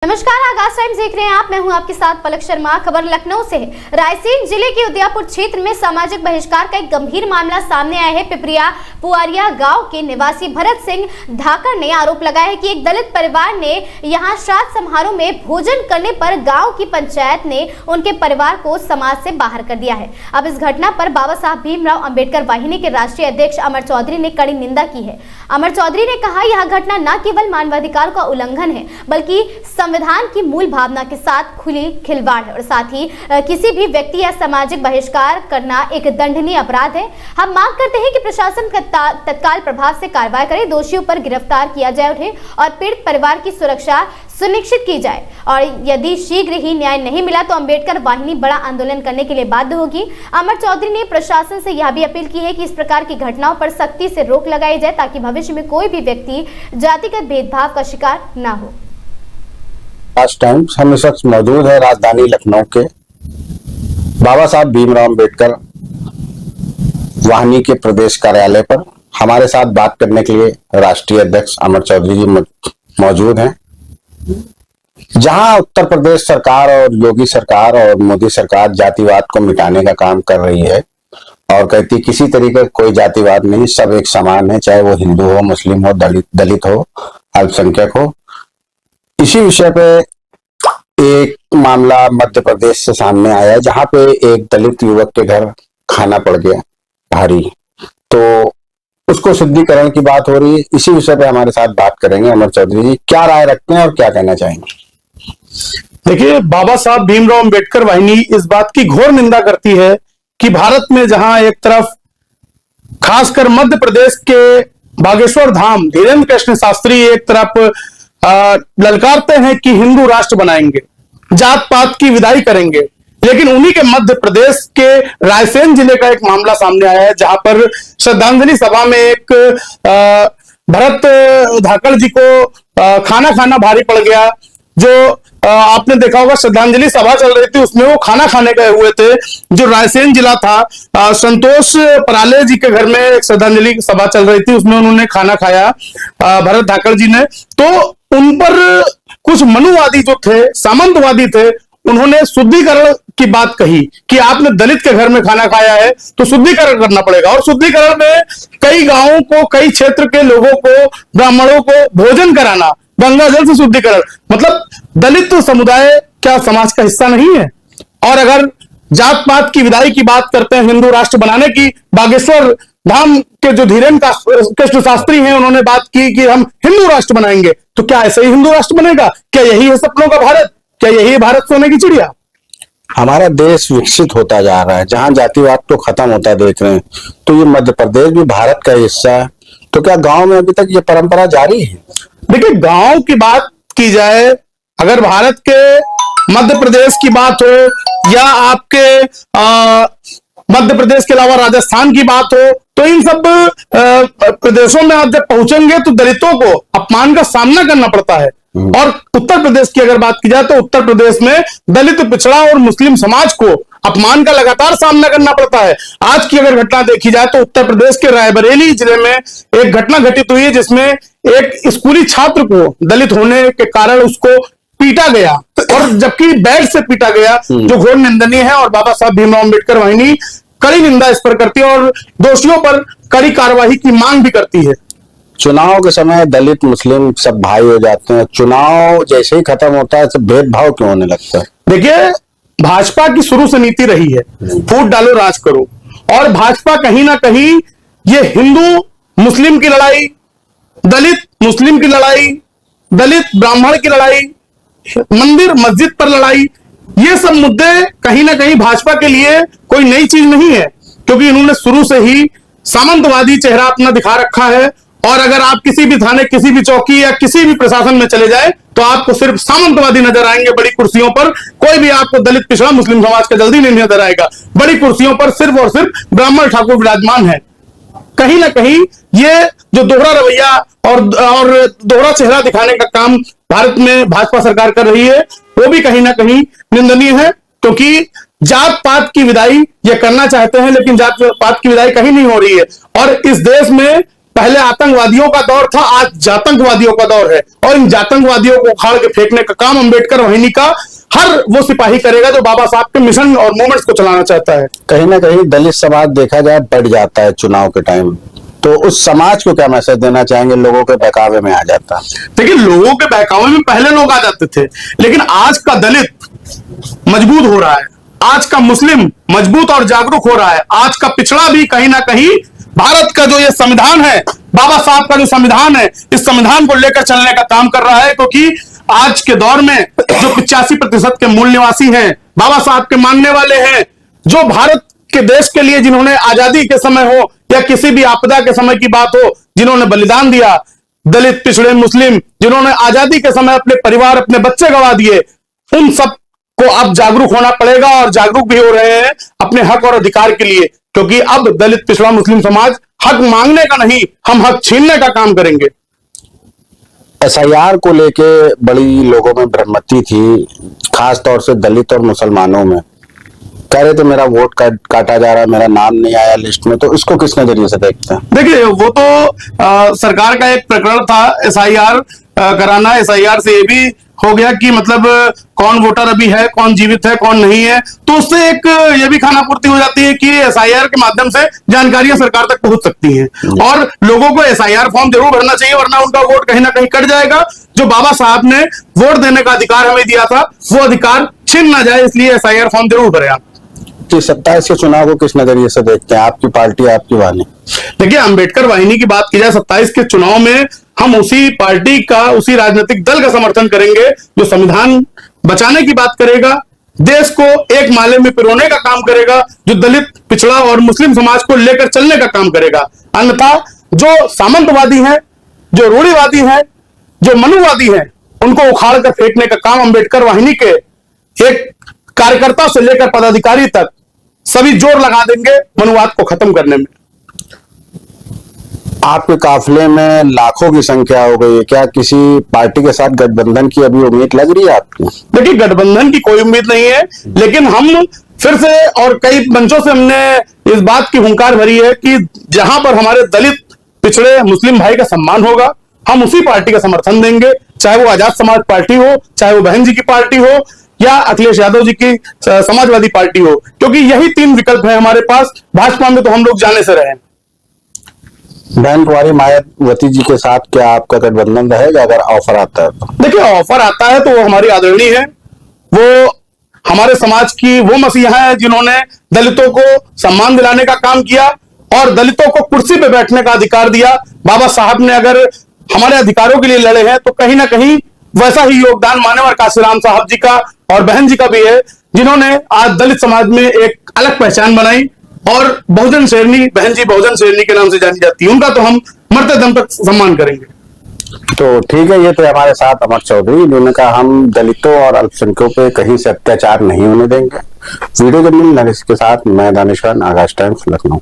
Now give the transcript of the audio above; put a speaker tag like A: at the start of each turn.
A: नमस्कार, आगाज टाइम्स देख रहे हैं आप। मैं हूं आपके साथ पलक शर्मा। खबर लखनऊ से है। रायसेन जिले के उदयापुर क्षेत्र में सामाजिक बहिष्कार का एक गंभीर मामला सामने आया है। पिपरिया पुआरिया गांव के निवासी भरत सिंह धाकड़ ने आरोप लगाया है कि एक दलित परिवार ने यहां श्राद्ध समारोह में भोजन करने पर गाँव की पंचायत ने उनके परिवार को समाज से बाहर कर दिया है। अब इस घटना पर बाबा साहब भीमराव अंबेडकर वाहिनी के राष्ट्रीय अध्यक्ष अमर चौधरी ने कड़ी निंदा की है। अमर चौधरी ने कहा, यह घटना न केवल मानवाधिकार का उल्लंघन है बल्कि संविधान की मूल भावना के साथ खुली खिलवाड़ है और साथ ही किसी भी व्यक्ति या सामाजिक बहिष्कार करना एक दंडनीय अपराध है। हम मांग करते हैं कि प्रशासन तत्काल प्रभाव से कार्रवाई करे, दोषियों पर गिरफ्तार किया जाए उन्हें और पीड़ित परिवार की सुरक्षा सुनिश्चित की जाए और यदि शीघ्र ही न्याय नहीं मिला तो अंबेडकर वाहिनी बड़ा आंदोलन करने के लिए बाध्य होगी। अमर चौधरी ने प्रशासन से यह भी अपील की है कि इस प्रकार की घटनाओं पर सख्ती से रोक लगाई जाए ताकि भविष्य में कोई भी व्यक्ति जातिगत भेदभाव का शिकार न हो।
B: आज टाइम्स हम इस वक्त मौजूद है राजधानी लखनऊ के बाबा साहब भीमराव अंबेडकर वाहिनी के प्रदेश कार्यालय पर। हमारे साथ बात करने के लिए राष्ट्रीय अध्यक्ष अमर चौधरी जी मौजूद हैं। जहां उत्तर प्रदेश सरकार और योगी सरकार और मोदी सरकार जातिवाद को मिटाने का काम कर रही है और कहती किसी तरीके का कोई जातिवाद नहीं, सब एक समान है, चाहे वो हिंदू हो, मुस्लिम हो, दलित हो, अल्पसंख्यक हो। इसी विषय पे एक मामला मध्य प्रदेश से सामने आया है जहां पे एक दलित युवक के घर खाना पड़ गया भारी, तो उसको शुद्धिकरण की बात हो रही है। इसी विषय पे हमारे साथ बात करेंगे अमर चौधरी जी। क्या राय रखते हैं और क्या कहना चाहेंगे?
C: देखिए, बाबा साहब भीमराव अंबेडकर वाहिनी इस बात की घोर निंदा करती है कि भारत में जहां एक तरफ खासकर मध्य प्रदेश के बागेश्वर धाम धीरेन्द्र कृष्ण शास्त्री एक तरफ ललकारते हैं कि हिंदू राष्ट्र बनाएंगे, जात पात की विदाई करेंगे, लेकिन उन्हीं के मध्य प्रदेश के रायसेन जिले का एक मामला सामने आया है जहां पर श्रद्धांजलि सभा में एक भरत धाकड़ जी को खाना खाना भारी पड़ गया। जो आपने देखा होगा, श्रद्धांजलि सभा चल रही थी, उसमें वो खाना खाने गए हुए थे। जो रायसेन जिला था, संतोष पराले जी के घर में एक श्रद्धांजलि सभा चल रही थी, उसमें उन्होंने खाना खाया भरत धाकड़ जी ने। तो उन पर कुछ मनुवादी जो थे, सामंतवादी थे, उन्होंने शुद्धिकरण की बात कही कि आपने दलित के घर में खाना खाया है तो शुद्धिकरण करना पड़ेगा। और शुद्धिकरण में कई गांवों को, कई क्षेत्र के लोगों को, ब्राह्मणों को भोजन कराना, गंगा जल से शुद्धिकरण। मतलब दलित समुदाय क्या समाज का हिस्सा नहीं है? और अगर जात पात की विदाई की बात करते हैं, हिंदू राष्ट्र बनाने की, बागेश्वर धाम के जो धीरेन्द्र कृष्ण शास्त्री हैं, उन्होंने बात की कि हम हिंदू राष्ट्र बनाएंगे, तो क्या ऐसे ही हिंदू राष्ट्र बनेगा? क्या यही है सपनों का भारत? क्या यही है भारत सोने की चिड़िया?
B: हमारा देश विकसित होता जा रहा है, जहां जातिवाद तो खत्म होता देख रहे हैं, तो ये मध्य प्रदेश भी भारत का हिस्सा है, तो क्या गांव में अभी तक ये परंपरा जारी है?
C: देखिए, गांव की बात की जाए, अगर भारत के मध्य प्रदेश की बात हो या आपके मध्य प्रदेश के अलावा राजस्थान की बात हो, तो इन सब प्रदेशों में आप जब पहुंचेंगे तो दलितों को अपमान का सामना करना पड़ता है। और उत्तर प्रदेश की अगर बात की जाए तो उत्तर प्रदेश में दलित, पिछड़ा और मुस्लिम समाज को अपमान का लगातार सामना करना पड़ता है। आज की अगर घटना देखी जाए तो उत्तर प्रदेश के रायबरेली जिले में एक घटना घटित हुई है जिसमें एक स्कूली छात्र को दलित होने के कारण उसको पीटा गया, और जबकि बेल्ट से पीटा गया, जो घोर निंदनीय है। और बाबा साहब भीमराव अंबेडकर वाहिनी कड़ी निंदा इस पर करती है और दोषियों पर कड़ी कार्रवाई की मांग भी करती है।
B: चुनाव के समय दलित मुस्लिम सब भाई हो जाते हैं, चुनाव जैसे ही खत्म होता है सब भेदभाव क्यों होने लगता है?
C: देखिए, भाजपा की शुरू से नीति रही है फूट डालो राज करो, और भाजपा कहीं ना कहीं ये हिंदू मुस्लिम की लड़ाई, दलित मुस्लिम की लड़ाई, दलित ब्राह्मण की लड़ाई, मंदिर मस्जिद पर लड़ाई, ये सब मुद्दे कहीं ना कहीं भाजपा के लिए कोई नई चीज नहीं है, क्योंकि इन्होंने शुरू से ही सामंतवादी चेहरा अपना दिखा रखा है। और अगर आप किसी भी थाने, किसी भी चौकी या किसी भी प्रशासन में चले जाए तो आपको सिर्फ सामंतवादी नजर आएंगे बड़ी कुर्सियों पर। कोई भी आपको दलित, पिछड़ा, मुस्लिम समाज का जल्दी नहीं नजर आएगा। बड़ी कुर्सियों पर सिर्फ और सिर्फ ब्राह्मण ठाकुर विराजमान है। कहीं ना कहीं ये जो दोहरा रवैया और दोहरा चेहरा दिखाने का काम भारत में भाजपा सरकार कर रही है, वो भी कहीं ना कहीं निंदनीय है, क्योंकि जात पात की विदाई ये करना चाहते हैं, लेकिन जात पात की विदाई कहीं नहीं हो रही है। और इस देश में पहले आतंकवादियों का दौर था, आज जातंकवादियों का दौर है, और इन जातंकवादियों को उखाड़ के फेंकने का काम अम्बेडकर वाहिनी का हर वो सिपाही करेगा जो बाबा साहब के मिशन और मूवमेंट्स को चलाना चाहता है।
B: कहीं ना कहीं दलित समाज देखा जाए बढ़ जाता है चुनाव के टाइम, तो उस समाज को क्या मैसेज देना चाहेंगे? लोगों के बहकावे में आ जाता है।
C: देखिए, लोगों के बहकावे में पहले लोग आ जाते थे, लेकिन आज का दलित मजबूत हो रहा है, आज का मुस्लिम मजबूत और जागरूक हो रहा है, आज का पिछड़ा भी कहीं ना कहीं भारत का जो ये संविधान है, बाबा साहब का जो संविधान है, इस संविधान को लेकर चलने का काम कर रहा है। क्योंकि आज के दौर में जो 85% के मूल निवासी हैं, बाबा साहब के मानने वाले हैं, जो भारत के देश के लिए जिन्होंने आजादी के समय हो या किसी भी आपदा के समय की बात हो, जिन्होंने बलिदान दिया, दलित, पिछड़े, मुस्लिम, जिन्होंने आजादी के समय अपने परिवार, अपने बच्चे गंवा दिए, उन सब को अब जागरूक होना पड़ेगा, और जागरूक भी हो रहे हैं अपने हक और अधिकार के लिए। क्योंकि अब दलित, पिछड़ा, मुस्लिम समाज हक मांगने का नहीं, हम हक छीनने का काम करेंगे।
B: एसआईआर को लेके बड़ी लोगों में भ्रमति थी, खास तौर से दलित और मुसलमानों में। कह रहे थे मेरा वोट काटा जा रहा है, मेरा नाम नहीं आया लिस्ट में, तो इसको किस नजरिए से देखते हैं?
C: देखिए, वो तो सरकार का एक प्रकरण था एसआईआर कराना। एसआईआर से ये भी हो गया कि मतलब कौन वोटर अभी है, कौन जीवित है, कौन नहीं है, तो उससे एक ये भी खानापूर्ति हो जाती है कि एसआईआर के माध्यम से जानकारियां सरकार तक पहुंच सकती हैं, और लोगों को एसआईआर फॉर्म जरूर भरना चाहिए, वरना उनका वोट कहीं ना कहीं कट जाएगा। जो बाबा साहब ने वोट देने का अधिकार हमें दिया था, वो अधिकार छीन ना जाए, इसलिए एसआईआर फॉर्म जरूर भरे आप।
B: 27 के चुनाव को किस नजरिए से देखते हैं? आपकी पार्टी, आपकी वाहिनी।
C: देखिए, अंबेडकर वाहिनी की बात की जाए, 27 के चुनाव में हम उसी पार्टी का, उसी राजनीतिक दल का समर्थन करेंगे जो संविधान बचाने की बात करेगा, देश को एक माले में पिरोने का काम करेगा, जो दलित, पिछड़ा और मुस्लिम समाज को लेकर चलने का काम करेगा। अन्यथा जो सामंतवादी हैं, जो रूढ़िवादी हैं, जो मनुवादी हैं, उनको उखाड़ कर फेंकने का काम अंबेडकर वाहिनी के एक कार्यकर्ता से लेकर पदाधिकारी तक सभी जोर लगा देंगे मनुवाद को खत्म करने में।
B: आपके काफिले में लाखों की संख्या हो गई है, क्या किसी पार्टी के साथ गठबंधन की अभी उम्मीद लग रही है आपको?
C: देखिए, गठबंधन की कोई उम्मीद नहीं है, लेकिन हम फिर से और कई मंचों से हमने इस बात की हुंकार भरी है कि जहां पर हमारे दलित, पिछड़े, मुस्लिम भाई का सम्मान होगा, हम उसी पार्टी का समर्थन देंगे, चाहे वो आजाद समाज पार्टी हो, चाहे वो बहन जी की पार्टी हो, या अखिलेश यादव जी की समाजवादी पार्टी हो, क्योंकि यही 3 विकल्प है हमारे पास। भाजपा में तो हम लोग जाने से रहे।
B: बहन कुंवारी मायावती जी के साथ क्या आपका गठबंधन रहेगा अगर ऑफर आता है तो?
C: देखिए, ऑफर आता है तो वो हमारी आदरणीय है, वो हमारे समाज की वो मसीहा है जिन्होंने दलितों को सम्मान दिलाने का काम किया और दलितों को कुर्सी पे बैठने का अधिकार दिया। बाबा साहब ने अगर हमारे अधिकारों के लिए लड़े हैं तो कहीं ना कहीं वैसा ही योगदान मान्यवर काशीराम साहब जी का और बहन जी का भी है, जिन्होंने आज दलित समाज में एक अलग पहचान बनाई, और बहुजन शेरनी, बहन जी बहुजन शेरनी के नाम से जानी जाती है। उनका तो हम मरते दम तक सम्मान करेंगे।
B: तो ठीक है, ये तो हमारे साथ अमर चौधरी, जिन्होंने कहा हम दलितों और अल्पसंख्यकों पे कहीं से अत्याचार नहीं होने देंगे। वीडियो जर्नलिस्ट नरेश के साथ मैं दानिशवर, आगाज टाइम्स, लखनऊ।